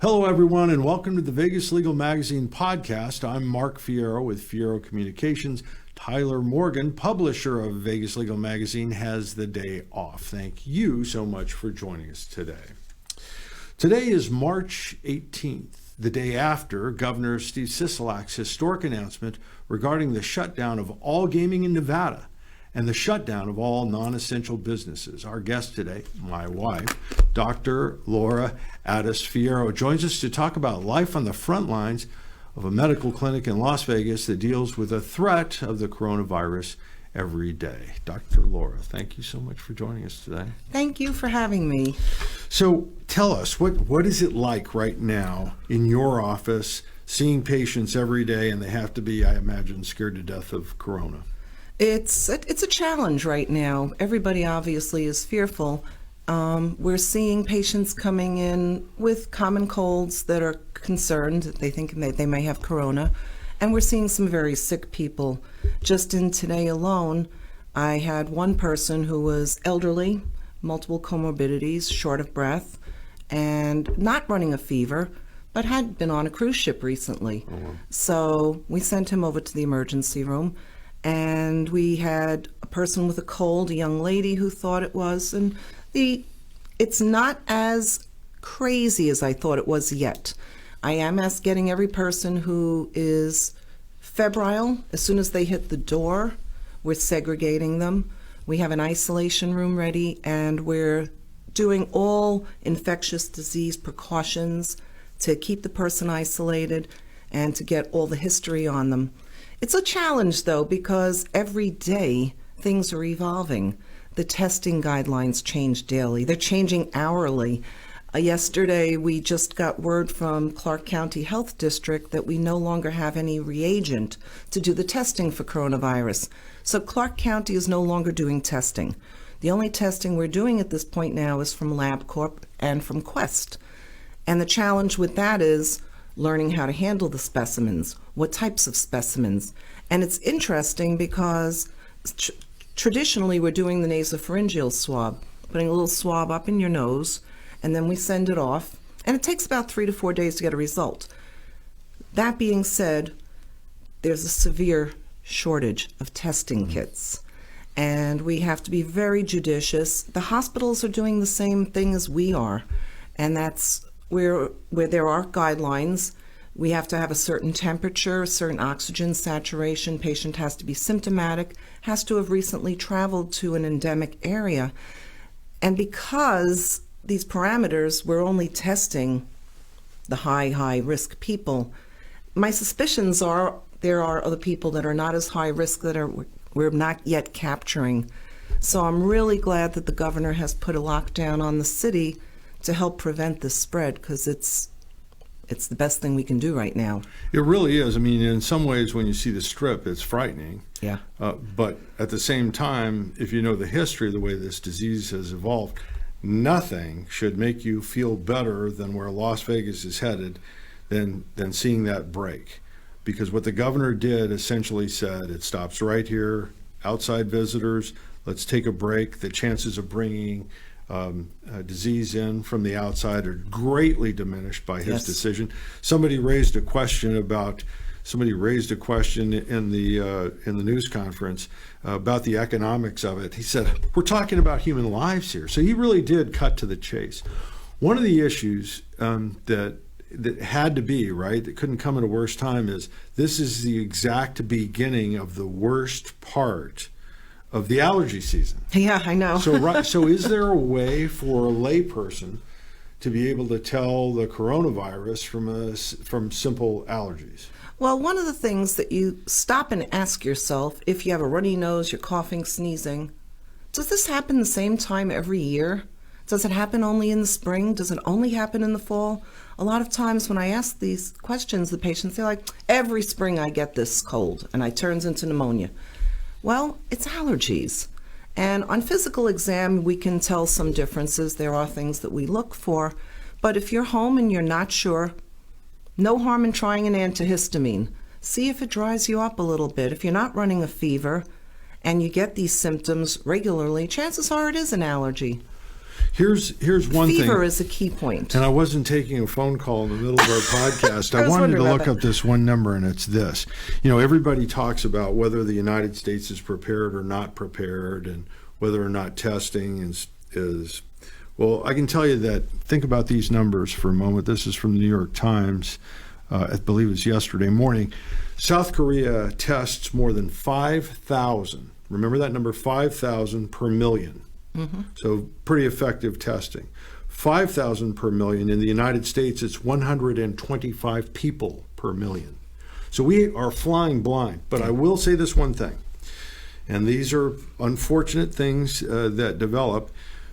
Hello, everyone, and welcome to the Vegas Legal Magazine podcast. I'm Mark Fierro with Fierro Communications. Tyler Morgan, publisher of Vegas Legal Magazine, has the day off. Thank you so much for joining us today. Today is March 18th, the day after Governor Steve Sisolak's historic announcement regarding the shutdown of all gaming in Nevada and the shutdown of all non-essential businesses. Our guest today, my wife, Dr. Laura Addis Fierro, joins us to talk about life on the front lines of a medical clinic in Las Vegas that deals with the threat of the coronavirus every day. Dr. Laura, thank you so much for joining us today. Thank you for having me. So tell us, what is it like right now in your office, seeing patients every day, and they have to be, I imagine, scared to death of corona? It's a challenge right now. Everybody obviously is fearful. We're seeing patients coming in with common colds that are concerned. They think they may have corona. And we're seeing some very sick people. Just in today alone, I had one person who was elderly, multiple comorbidities, short of breath, and not running a fever, but had been on a cruise ship recently. Oh, wow. So we sent him over to the emergency room. And we had a person with a cold, a young lady who thought it was, and it's not as crazy as I thought it was yet. I am getting every person who is febrile, as soon as they hit the door, we're segregating them. We have an isolation room ready, and we're doing all infectious disease precautions to keep the person isolated and to get all the history on them. It's a challenge, though, because every day things are evolving. The testing guidelines change daily. They're changing hourly. Yesterday, we just got word from Clark County Health District that we no longer have any reagent to do the testing for coronavirus. So Clark County is no longer doing testing. The only testing we're doing at this point now is from LabCorp and from Quest. And the challenge with that is learning how to handle the specimens, what types of specimens. And it's interesting because traditionally we're doing the nasopharyngeal swab, putting a little swab up in your nose, and then we send it off. And it takes about 3 to 4 days to get a result. That being said, there's a severe shortage of testing kits. And we have to be very judicious. The hospitals are doing the same thing as we are. And that's where there are guidelines. We have to have a certain temperature, a certain oxygen saturation. Patient has to be symptomatic, has to have recently traveled to an endemic area. And because these parameters, we're only testing the high risk people. My suspicions are there are other people that are not as high risk that we're not yet capturing. So I'm really glad that the governor has put a lockdown on the city to help prevent this spread, because it's the best thing we can do right now. It really is. I mean, in some ways, when you see the strip, it's frightening. Yeah. But at the same time, if you know the history of the way this disease has evolved, nothing should make you feel better than where Las Vegas is headed than seeing that break. Because what the governor did essentially said, it stops right here, outside visitors, let's take a break. The chances of bringing disease in from the outside are greatly diminished by his decision. Somebody raised a question in the news conference about the economics of it. He said, we're talking about human lives here. So he really did cut to the chase. One of the issues that had to be, right, that couldn't come at a worse time is this is the exact beginning of the worst part of the allergy season. Yeah, I know. So is there a way for a layperson to be able to tell the coronavirus from simple allergies? Well, one of the things that you stop and ask yourself, if you have a runny nose, you're coughing, sneezing, does this happen the same time every year? Does it happen only in the spring? Does it only happen in the fall? A lot of times when I ask these questions, the patients, they're like, every spring I get this cold and it turns into pneumonia. Well, it's allergies. And on physical exam, we can tell some differences. There are things that we look for. But if you're home and you're not sure, no harm in trying an antihistamine. See if it dries you up a little bit. If you're not running a fever and you get these symptoms regularly, chances are it is an allergy. Here's one thing. Fever is a key point. And I wasn't taking a phone call in the middle of our podcast. I I was wanted to wondering look about up this one number, and it's this. Everybody talks about whether the United States is prepared or not prepared, and whether or not testing is. Well, I can tell you that, think about these numbers for a moment. This is from the New York Times. I believe it's yesterday morning. South Korea tests more than 5,000. Remember that number, 5,000 per million. Mm-hmm. So pretty effective testing. 5,000 per million. In the United States, it's 125 people per million. So we are flying blind. But I will say this one thing, and these are unfortunate things that develop,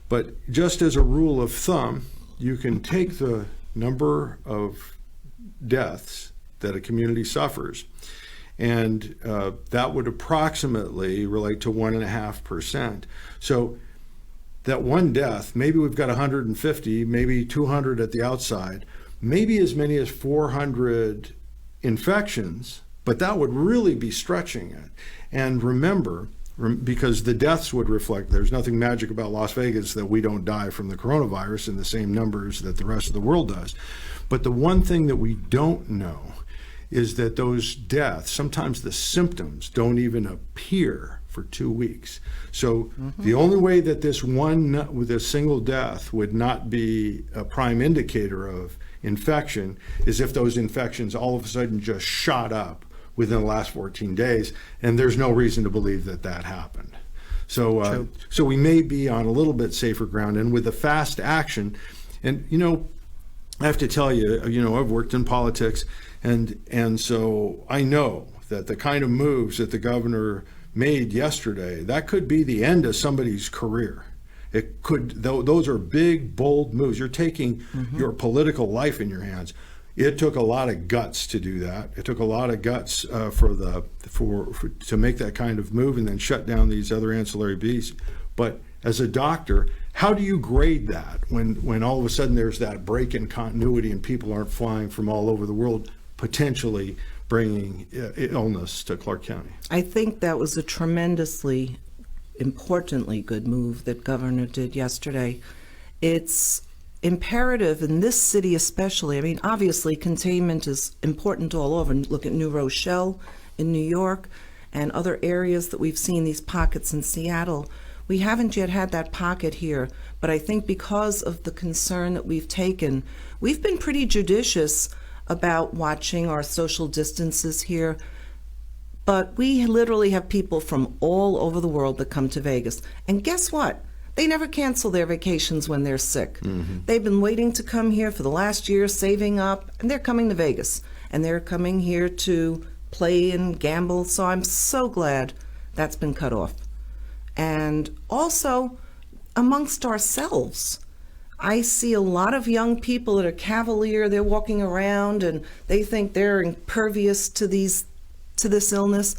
but just as a rule of thumb, you can take the number of deaths that a community suffers, and that would approximately relate to 1.5%. So that one death, maybe we've got 150, maybe 200 at the outside, maybe as many as 400 infections, but that would really be stretching it. And remember, because the deaths would reflect, there's nothing magic about Las Vegas that we don't die from the coronavirus in the same numbers that the rest of the world does. But the one thing that we don't know is that those deaths, sometimes the symptoms don't even appear for 2 weeks. So the only way that this with a single death would not be a prime indicator of infection is if those infections all of a sudden just shot up within the last 14 days, and there's no reason to believe that that happened. So so we may be on a little bit safer ground, and with the fast action, and I have to tell you, I've worked in politics, and so I know that the kind of moves that the governor made yesterday, that could be the end of somebody's career. It could, those are big, bold moves. You're taking your political life in your hands. It took a lot of guts to do that. It took a lot of guts to make that kind of move and then shut down these other ancillary beasts. But as a doctor, how do you grade that when all of a sudden there's that break in continuity and people aren't flying from all over the world, potentially bringing illness to Clark County? I think that was a tremendously, importantly good move that Governor did yesterday. It's imperative in this city especially. I mean, obviously containment is important all over. Look at New Rochelle in New York and other areas that we've seen these pockets in Seattle. We haven't yet had that pocket here, but I think because of the concern that we've taken, we've been pretty judicious about watching our social distances here. But we literally have people from all over the world that come to Vegas. And guess what? They never cancel their vacations when they're sick. They've been waiting to come here for the last year, saving up, and they're coming to Vegas. And they're coming here to play and gamble. So I'm so glad that's been cut off. And also, amongst ourselves, I see a lot of young people that are cavalier. They're walking around and they think they're impervious to this illness.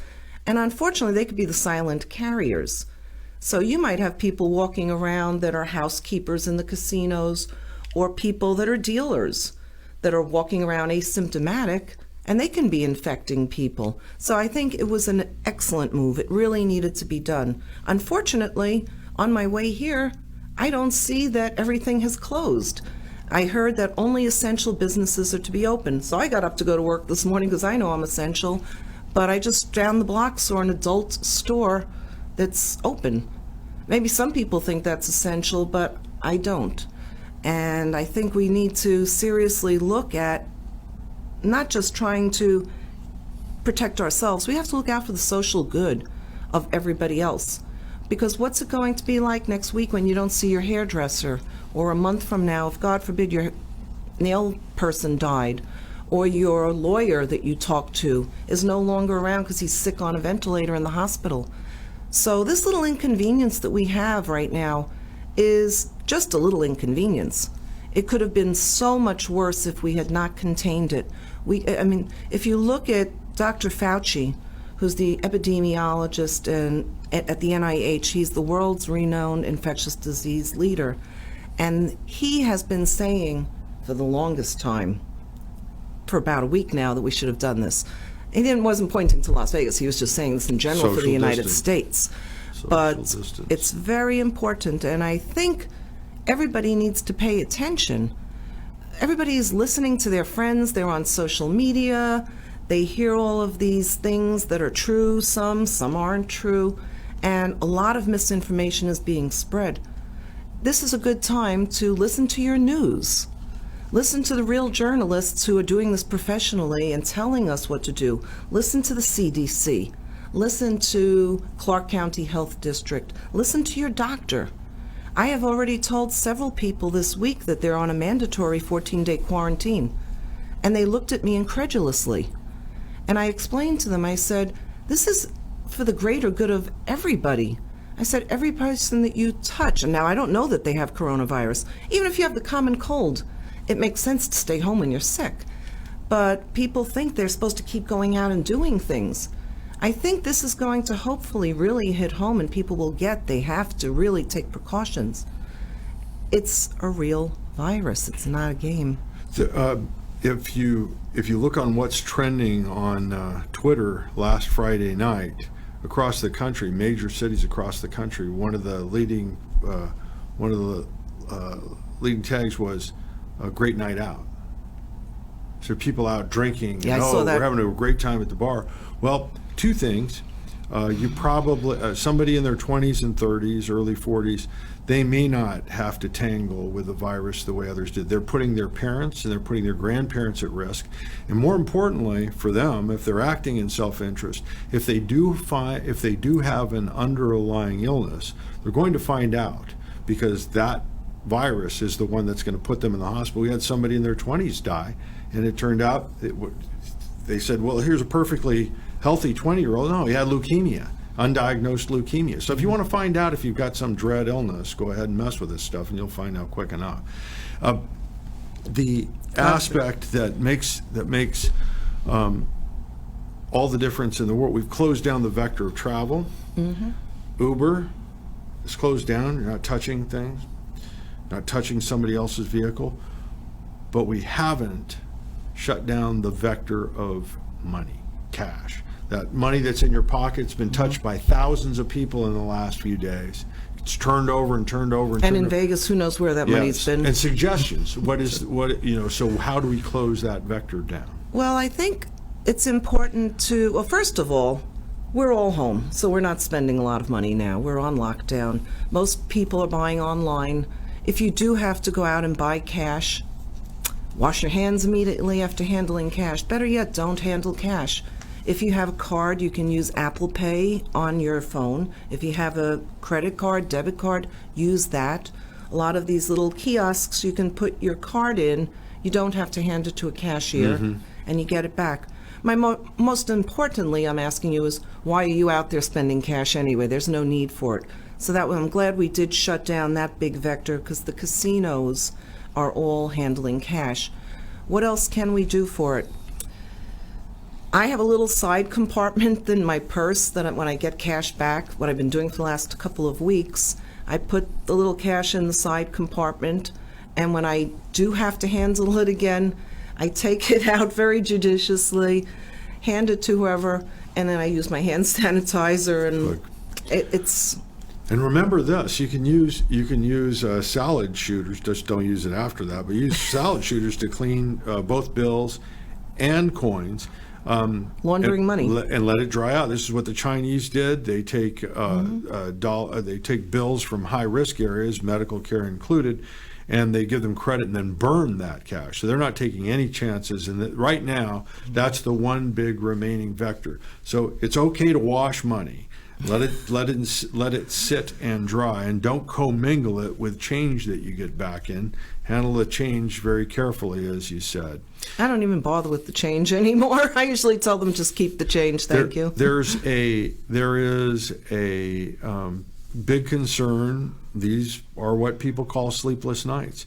And unfortunately, they could be the silent carriers. So you might have people walking around that are housekeepers in the casinos, or people that are dealers that are walking around asymptomatic, and they can be infecting people. So I think it was an excellent move. It really needed to be done. Unfortunately, on my way here, I don't see that everything has closed. I heard that only essential businesses are to be open. So I got up to go to work this morning because I know I'm essential, but I just down the block saw an adult store that's open. Maybe some people think that's essential, but I don't. And I think we need to seriously look at not just trying to protect ourselves, we have to look out for the social good of everybody else. Because what's it going to be like next week when you don't see your hairdresser? Or a month from now, if God forbid your nail person died, or your lawyer that you talk to is no longer around because he's sick on a ventilator in the hospital. So this little inconvenience that we have right now is just a little inconvenience. It could have been so much worse if we had not contained it. If you look at Dr. Fauci, who's the epidemiologist at the NIH, he's the world's renowned infectious disease leader. And he has been saying for the longest time, for about a week now, that we should have done this. He wasn't pointing to Las Vegas. He was just saying this in general for the United States. But it's very important. And I think everybody needs to pay attention. Everybody is listening to their friends. They're on social media. They hear all of these things that are true, some aren't true, and a lot of misinformation is being spread. This is a good time to listen to your news. Listen to the real journalists who are doing this professionally and telling us what to do. Listen to the CDC. Listen to Clark County Health District. Listen to your doctor. I have already told several people this week that they're on a mandatory 14-day quarantine, and they looked at me incredulously. And I explained to them, I said, this is for the greater good of everybody. I said, every person that you touch, and now I don't know that they have coronavirus, even if you have the common cold, it makes sense to stay home when you're sick. But people think they're supposed to keep going out and doing things. I think this is going to hopefully really hit home, and people will get they have to really take precautions. It's a real virus. It's not a game. If you look on what's trending on Twitter last Friday night across the country, major cities across the country, one of the leading tags was a great night out. So people out drinking. Yeah, I saw that. We're having a great time at the bar. Well, two things. You probably, somebody in their 20s and 30s, early 40s, they may not have to tangle with the virus the way others did. They're putting their parents and they're putting their grandparents at risk. And more importantly for them, if they're acting in self-interest, if they do have an underlying illness, they're going to find out, because that virus is the one that's going to put them in the hospital. We had somebody in their 20s die, and it turned out they said, well, here's a perfectly healthy 20-year-old. No, he had leukemia, undiagnosed leukemia. So if you want to find out if you've got some dread illness, go ahead and mess with this stuff, and you'll find out quick enough. The aspect that makes all the difference in the world, we've closed down the vector of travel. Mm-hmm. Uber is closed down. You're not touching things, not touching somebody else's vehicle. But we haven't shut down the vector of money, cash. That money that's in your pocket's been touched by thousands of people in the last few days. It's turned over and turned over. And in Vegas, who knows where that money's been? And suggestions. So how do we close that vector down? Well, I think it's important to, first of all, we're all home, so we're not spending a lot of money now. We're on lockdown. Most people are buying online. If you do have to go out and buy cash, wash your hands immediately after handling cash. Better yet, don't handle cash. If you have a card, you can use Apple Pay on your phone. If you have a credit card, debit card, use that. A lot of these little kiosks, you can put your card in. You don't have to hand it to a cashier, and you get it back. Most importantly, I'm asking you is, why are you out there spending cash anyway? There's no need for it. So that I'm glad we did shut down that big vector, because the casinos are all handling cash. What else can we do for it? I have a little side compartment in my purse that when I get cash back, what I've been doing for the last couple of weeks, I put the little cash in the side compartment, and when I do have to handle it again, I take it out very judiciously, hand it to whoever, and then I use my hand sanitizer, and it's... And remember this: you can use salad shooters. Just don't use it after that. But use salad shooters to clean both bills and coins. Laundering money and let it dry out. This is what the Chinese did. They take they take bills from high risk areas, medical care included, and they give them credit and then burn that cash. So they're not taking any chances. And right now, that's the one big remaining vector. So it's okay to wash money. Let it sit and dry, and don't commingle it with change that you get back in. Handle the change very carefully, as you said. I don't even bother with the change anymore. I usually tell them just keep the change, thank you. There is a big concern. These are what people call sleepless nights.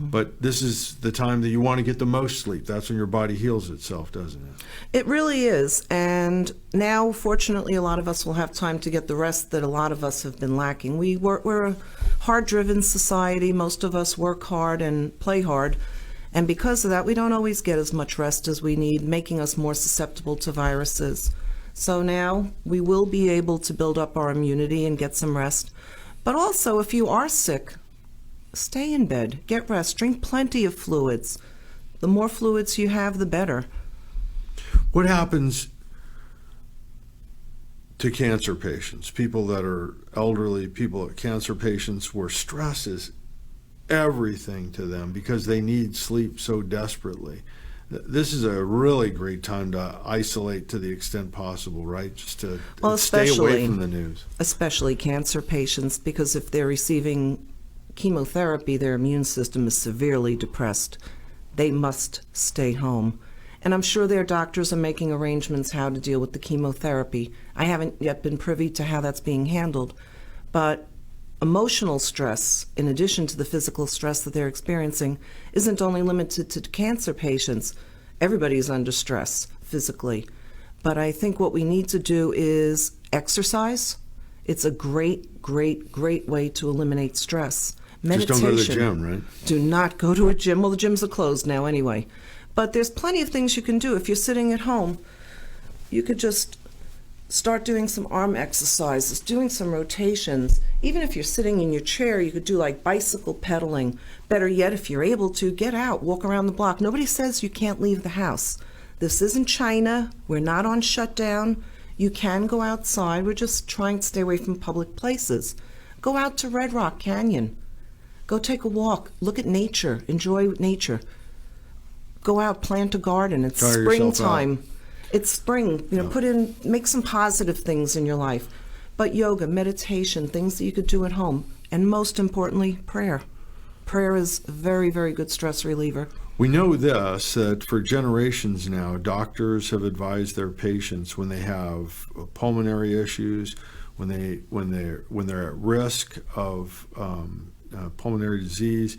But this is the time that you want to get the most sleep. That's when your body heals itself, doesn't it? It really is. And now, fortunately, a lot of us will have time to get the rest that a lot of us have been lacking. We're a hard-driven society. Most of us work hard and play hard. And because of that, we don't always get as much rest as we need, making us more susceptible to viruses. So now we will be able to build up our immunity and get some rest. But also, if you are sick, stay in bed, get rest, drink plenty of fluids. The more fluids you have, the better. What happens to cancer patients, people that are elderly, cancer patients, where stress is everything to them because they need sleep so desperately? This is a really great time to isolate to the extent possible, right? Just to stay away from the news. Especially cancer patients, because if they're receiving chemotherapy, their immune system is severely depressed. They must stay home. And I'm sure their doctors are making arrangements how to deal with the chemotherapy. I haven't yet been privy to how that's being handled. But emotional stress, in addition to the physical stress that they're experiencing, isn't only limited to cancer patients. Everybody's under stress physically. But I think what we need to do is exercise. It's a great, great, great way to eliminate stress. Meditation. Just don't go to the gym, right? Do not go to a gym. Well, the gyms are closed now anyway. But there's plenty of things you can do. If you're sitting at home, you could just start doing some arm exercises, doing some rotations. Even if you're sitting in your chair, you could do like bicycle pedaling. Better yet, if you're able to, get out, walk around the block. Nobody says you can't leave the house. This isn't China. We're not on shutdown. You can go outside. We're just trying to stay away from public places. Go out to Red Rock Canyon. Go take a walk. Look at nature. Enjoy nature. Go out, plant a garden. It's springtime. It's spring. Make some positive things in your life. But yoga, meditation, things that you could do at home. And most importantly, prayer. Prayer is a very, very good stress reliever. We know this, that for generations now, doctors have advised their patients when they have pulmonary issues, when they're at risk of pulmonary disease,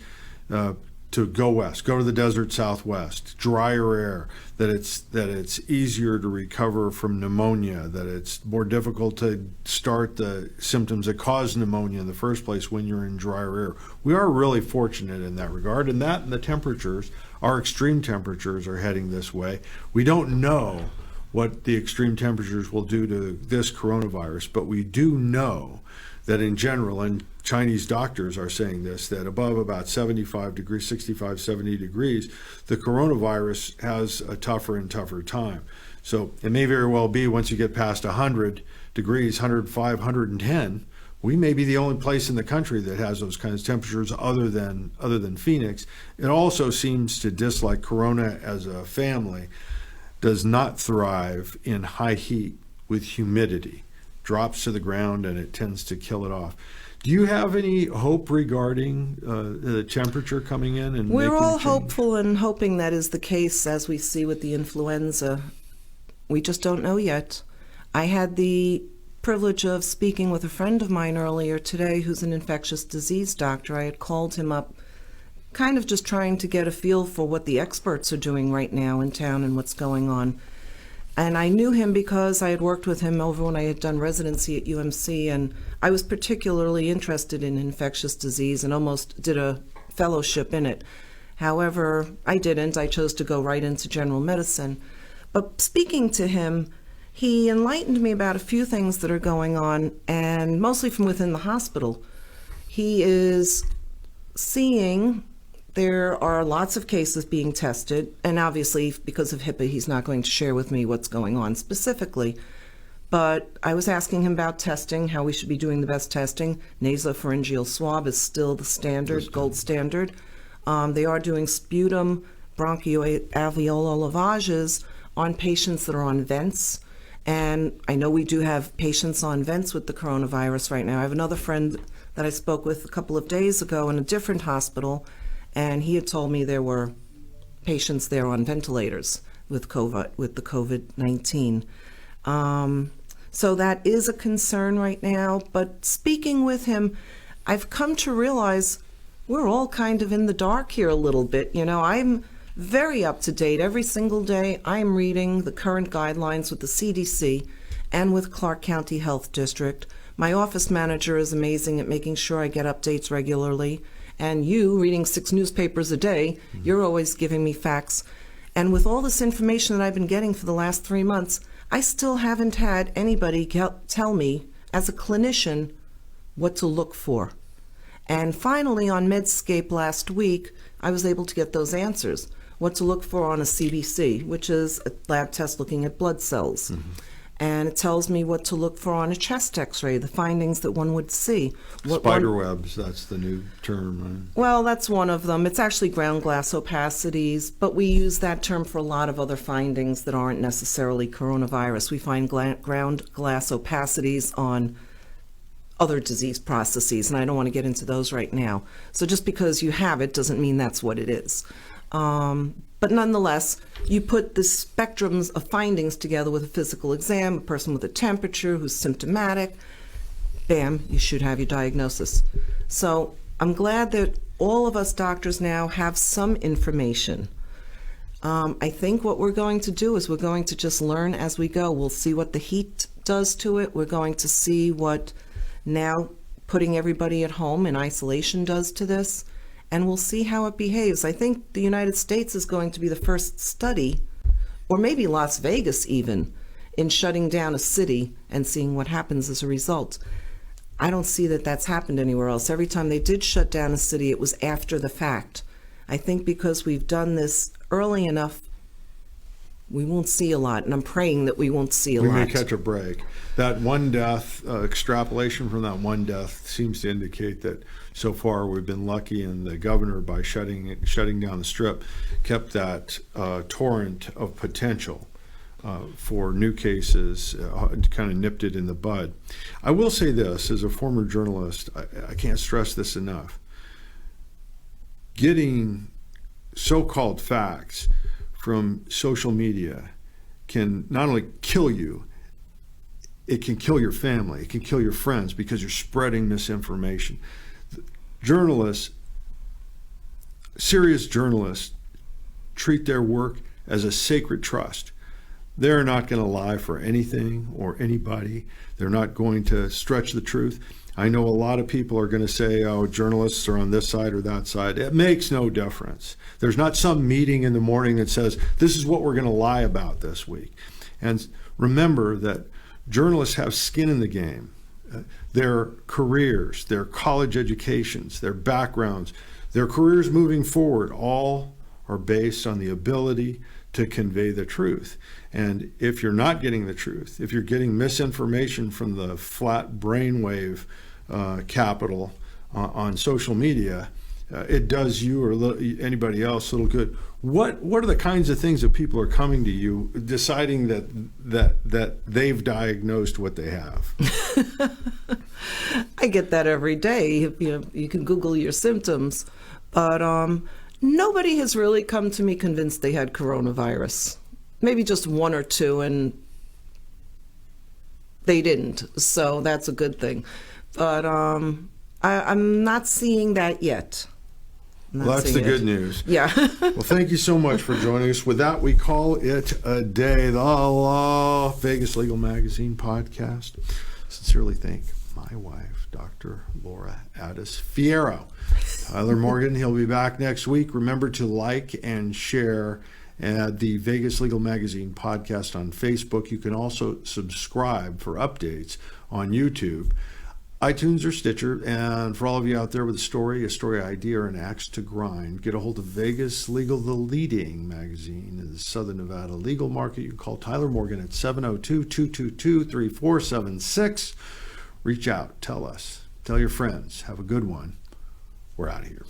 to go west, go to the desert Southwest, drier air, that it's easier to recover from pneumonia, that it's more difficult to start the symptoms that cause pneumonia in the first place when you're in drier air. We are really fortunate in that regard, and the temperatures, our extreme temperatures are heading this way. We don't know what the extreme temperatures will do to this coronavirus, but we do know that in general, and Chinese doctors are saying this, that above about 75 degrees, 65, 70 degrees, the coronavirus has a tougher and tougher time. So it may very well be once you get past 100 degrees, 105, 110, we may be the only place in the country that has those kinds of temperatures other than Phoenix. It also seems to dislike corona as a family, does not thrive in high heat with humidity. Drops to the ground and it tends to kill it off. Do you have any hope regarding the temperature coming in? And we're all hopeful and hoping that is the case, as we see with the influenza. We just don't know yet. I had the privilege of speaking with a friend of mine earlier today who's an infectious disease doctor. I had called him up, kind of just trying to get a feel for what the experts are doing right now in town and what's going on. And I knew him because I had worked with him over when I had done residency at UMC, and I was particularly interested in infectious disease and almost did a fellowship in it. However, I didn't. I chose to go right into general medicine. But speaking to him, he enlightened me about a few things that are going on, and mostly from within the hospital. He is seeing there are lots of cases being tested, and obviously because of HIPAA, he's not going to share with me what's going on specifically. But I was asking him about testing, how we should be doing the best testing. Nasopharyngeal swab is still the standard, gold standard. They are doing sputum bronchoalveolar lavages on patients that are on vents. And I know we do have patients on vents with the coronavirus right now. I have another friend that I spoke with a couple of days ago in a different hospital, and he had told me there were patients there on ventilators with the COVID-19. So that is a concern right now. But speaking with him, I've come to realize we're all kind of in the dark here a little bit. I'm very up to date. Every single day I'm reading the current guidelines with the CDC and with Clark County Health District. My office manager is amazing at making sure I get updates regularly. And you, reading 6 newspapers a day, you're always giving me facts. And with all this information that I've been getting for the last 3 months, I still haven't had anybody tell me, as a clinician, what to look for. And finally, on Medscape last week, I was able to get those answers. What to look for on a CBC, which is a lab test looking at blood cells. And it tells me what to look for on a chest x-ray, the findings that one would see. Spider webs, that's the new term, right? Well, that's one of them. It's actually ground glass opacities, but we use that term for a lot of other findings that aren't necessarily coronavirus. We find ground glass opacities on other disease processes, and I don't want to get into those right now. So just because you have it doesn't mean that's what it is. But nonetheless, you put the spectrums of findings together with a physical exam, a person with a temperature who's symptomatic, bam, you should have your diagnosis. So I'm glad that all of us doctors now have some information. I think what we're going to do is we're going to just learn as we go. We'll see what the heat does to it. We're going to see what now putting everybody at home in isolation does to this. And we'll see how it behaves. I think the United States is going to be the first study, or maybe Las Vegas even, in shutting down a city and seeing what happens as a result. I don't see that that's happened anywhere else. Every time they did shut down a city, it was after the fact. I think because we've done this early enough, we won't see a lot, and I'm praying that we won't see a lot. We may catch a break. That one death, extrapolation from that one death seems to indicate that so far we've been lucky, and the governor, by shutting down the Strip, kept that torrent of potential for new cases, kind of nipped it in the bud. I will say this, as a former journalist, I can't stress this enough. Getting so-called facts from social media can not only kill you, it can kill your family, it can kill your friends, because you're spreading misinformation. Journalists, serious journalists, treat their work as a sacred trust. They're not going to lie for anything or anybody. They're not going to stretch the truth. I know a lot of people are going to say, oh, journalists are on this side or that side. It makes no difference. There's not some meeting in the morning that says, this is what we're going to lie about this week. And remember that journalists have skin in the game. Their careers, their college educations, their backgrounds, their careers moving forward, all are based on the ability to convey the truth. And if you're not getting the truth, if you're getting misinformation from the flat brainwave capital on social media, it does you or anybody else little good. What are the kinds of things that people are coming to you, deciding that they've diagnosed what they have? I get that every day. You can Google your symptoms, but nobody has really come to me convinced they had coronavirus. Maybe just one or two, and they didn't. So that's a good thing. But I'm not seeing that yet. Well, that's the good news. Yeah. Well, thank you so much for joining us. With that, we call it a day. The Law Vegas Legal Magazine podcast. Sincerely thank my wife, Dr. Laura Addis Fierro. Tyler Morgan, he'll be back next week. Remember to like and share the Vegas Legal Magazine podcast on Facebook. You can also subscribe for updates on YouTube, iTunes, or Stitcher. And for all of you out there with a story idea, or an axe to grind, get a hold of Vegas Legal, the leading magazine in the Southern Nevada legal market. You can call Tyler Morgan at 702-222-3476. Reach out, tell us, tell your friends. Have a good one. We're out of here.